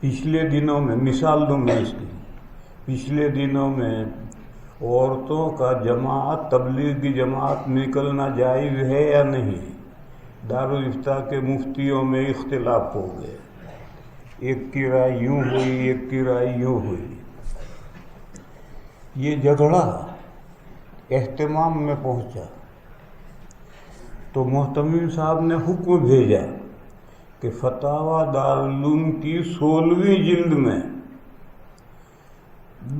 پچھلے دنوں میں مثال دوں میں اس کی، پچھلے دنوں میں عورتوں کا جماعت، تبلیغ کی جماعت نکلنا جائز ہے یا نہیں؟ دارالافتاء کے مفتیوں میں اختلاف ہو گئے، ایک کی رائے یوں ہوئی، ایک کی رائے یوں ہوئی۔ یہ جھگڑا اہتمام میں پہنچا تو محتمم صاحب نے حکم بھیجا کہ فتاوی دارالعلوم کی 16ویں جلد میں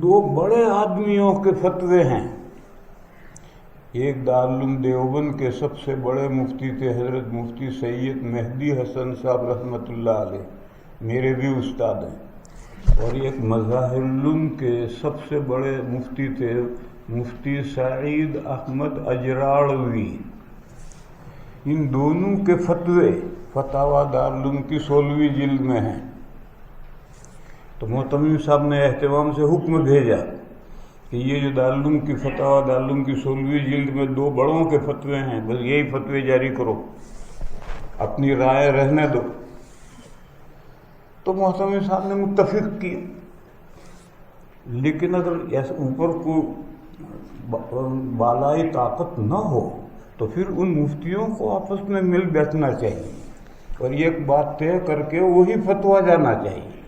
2 بڑے آدمیوں کے فتوے ہیں۔ ایک دارالعلوم دیوبند کے سب سے بڑے مفتی تھے حضرت مفتی سید مہدی حسن صاحب رحمۃ اللہ علیہ، میرے بھی استاد ہیں، اور ایک مظاہر العلوم کے سب سے بڑے مفتی تھے مفتی سعید احمد اجراڑوی۔ ان دونوں کے فتوے فتاوی دارالعلوم کی 16ویں جلد میں ہیں۔ تو محتمم صاحب نے اہتمام سے حکم بھیجا کہ یہ جو دارالعلوم کی فتاوی دارالعلوم کی 16ویں جلد میں 2 بڑوں کے فتوے ہیں، بس یہی فتوے جاری کرو، اپنی رائے رہنے دو۔ تو محتمم صاحب نے متفق کیا، لیکن اگر ایسے اوپر کو بالائی طاقت نہ ہو تو پھر ان مفتیوں کو آپس میں مل بیٹھنا چاہیے اور ایک بات طے کر کے وہی فتویٰ جانا چاہیے۔